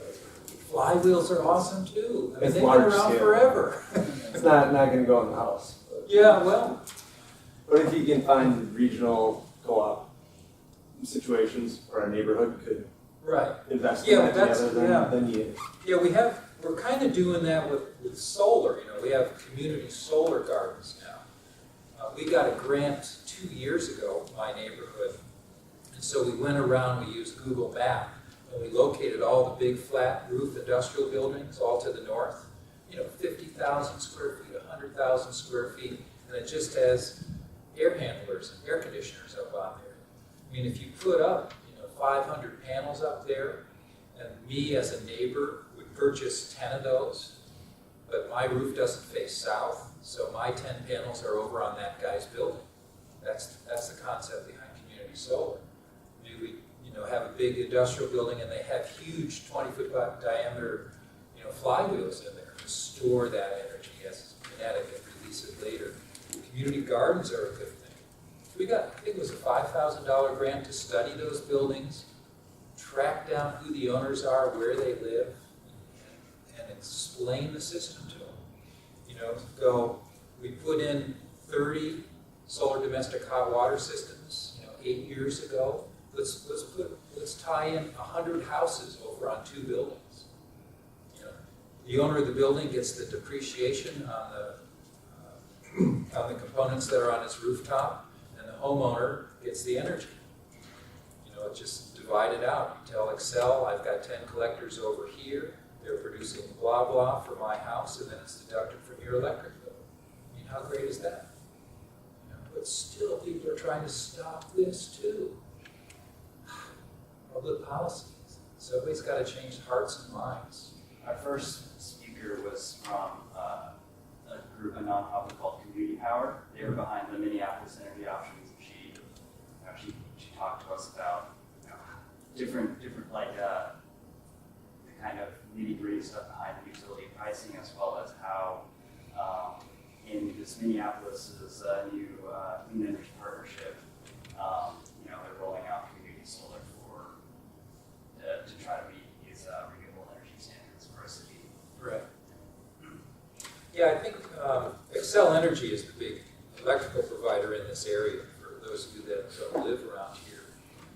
Flywheels are awesome too. It's they've been large around scale. forever. It's not going to go in the house. Yeah, well. But if you can find regional co-op situations where a neighborhood could invest in that together, then you... Yeah, we're kind of doing that with solar. We have community solar gardens now. We got a grant 2 years ago, my neighborhood, and so we went around, we used Google Maps, and we located all the big flat roof industrial buildings all to the north. 50,000 square feet, 100,000 square feet, and it just has air handlers and air conditioners up on there. If you put up 500 panels up there, and me as a neighbor would purchase 10 of those, but my roof doesn't face south, so my 10 panels are over on that guy's building. That's the concept behind community solar. We have a big industrial building, and they have huge 20-foot diameter flywheels in there to store that energy as kinetic and release it later. Community gardens are a good thing. We got, I think it was a $5,000 grant to study those buildings, track down who the owners are, where they live, and explain the system to them. You know, we put in 30 solar domestic hot water systems, 8 years ago. Let's tie in 100 houses over on 2 buildings. The owner of the building gets the depreciation on the components that are on his rooftop, and the homeowner gets the energy. It's just divided out. You tell Excel, I've got 10 collectors over here. They're producing blah blah for my house, and then it's deducted from your electric bill. I mean, how great is that? But still, people are trying to stop this too. Public policies. Somebody's got to change hearts and minds. Our first speaker was from a nonprofit called Community Power. They were behind the Minneapolis Energy Options. She talked to us about different like the kind of nitty-gritty stuff behind utility pricing, as well as how in this Minneapolis's new clean energy partnership, they're rolling out community solar to try to meet these renewable energy standards for a city. Right. Yeah, I think Excel Energy is the big electrical provider in this area for those of you that don't live around here.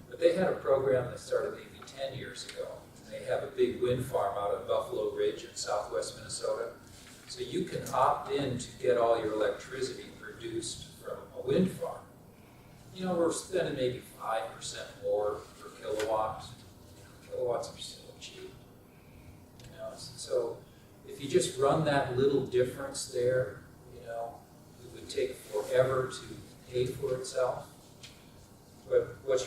But they had a program that started maybe 10 years ago. They have a big wind farm out on Buffalo Ridge in southwest Minnesota. So you can opt in to get all your electricity produced from a wind farm. We're spending maybe 5% more per kilowatt. Kilowatts are so cheap. So if you just run that little difference there, it would take forever to pay for itself. But what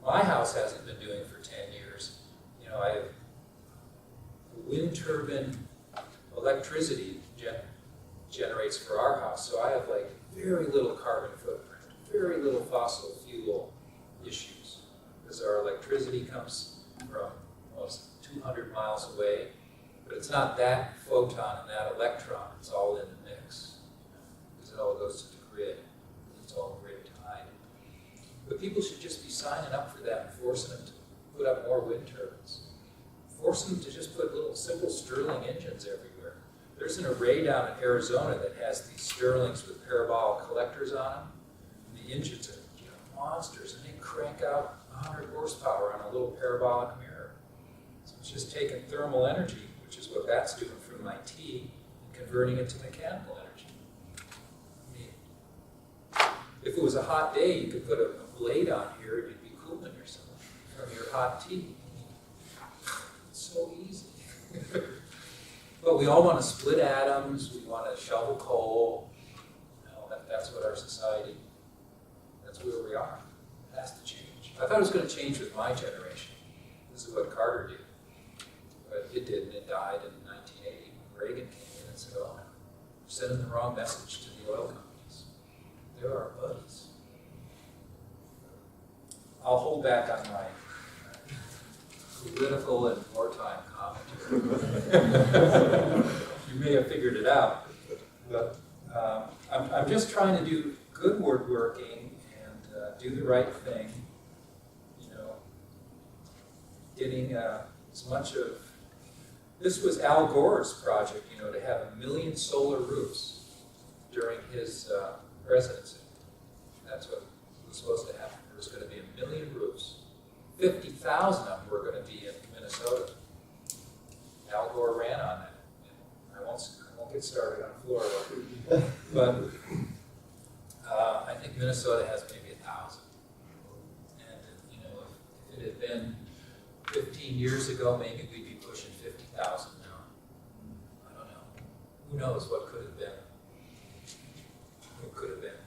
my house hasn't been doing for 10 years, I have wind turbine electricity generates for our house, so I have very little carbon footprint, very little fossil fuel issues, because our electricity comes from almost 200 miles away, but it's not that photon and that electron, it's all in the mix, because it all goes to the grid, it's all grid tied. But people should just be signing up for that and forcing them to put up more wind turbines. Force them to just put little simple Stirling engines everywhere. There's an array down in Arizona that has these Stirlings with parabolic collectors on them. And the engines are monsters, and they crank out 100 horsepower on a little parabolic mirror. So it's just taking thermal energy, which is what that's doing from my tea, and converting it to mechanical energy. I mean, if it was a hot day, you could put a blade on here and you'd be cooling yourself from your hot tea. It's so easy. But we all want to split atoms, we want to shovel coal. That's what our society, that's where we are. It has to change. I thought it was going to change with my generation. This is what Carter did. But it didn't. It died in 1980. Reagan came in and said, oh, we're sending the wrong message to the oil companies. They're our buddies. I'll hold back on my political and wartime commentary. You may have figured it out. But I'm just trying to do good woodworking and do the right thing. Getting as much of, this was Al Gore's project, to have 1 million solar roofs during his presidency. That's what was supposed to happen. There was going to be 1 million roofs. 50,000 of them were going to be in Minnesota. Al Gore ran on that. I won't get started on Florida, but I think Minnesota has maybe 1,000. And if it had been 15 years ago, maybe we'd be pushing 50,000 now. I don't know. Who knows what could have been? Who could have been?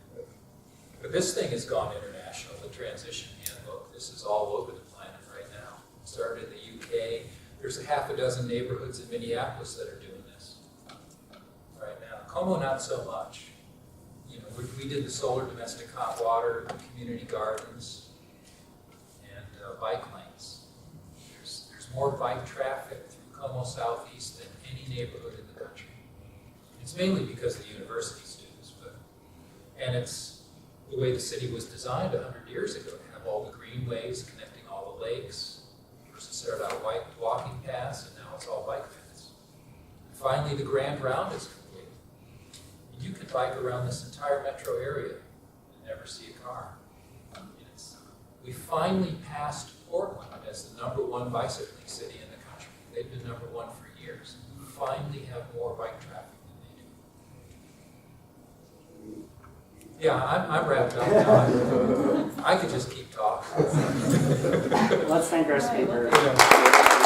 But this thing has gone international, the transition handbook. This is all over the planet right now. It started in the UK. There's a half a dozen neighborhoods in Minneapolis that are doing this right now. Como, not so much. We did the solar domestic hot water, the community gardens, and bike lanes. There's more bike traffic through Como Southeast than any neighborhood in the country. It's mainly because of the university students, but And it's the way the city was designed 100 years ago, to have all the greenways connecting all the lakes. First it started out walking paths, and now it's all bike paths. And finally, the Grand Round is complete. And you can bike around this entire metro area and never see a car. We finally passed Portland as the #1 bicycling city in the country. They've been #1 for years. We finally have more bike traffic than they do. Yeah, I'm wrapped up now. I could just keep talking. Let's thank our speaker. Yeah.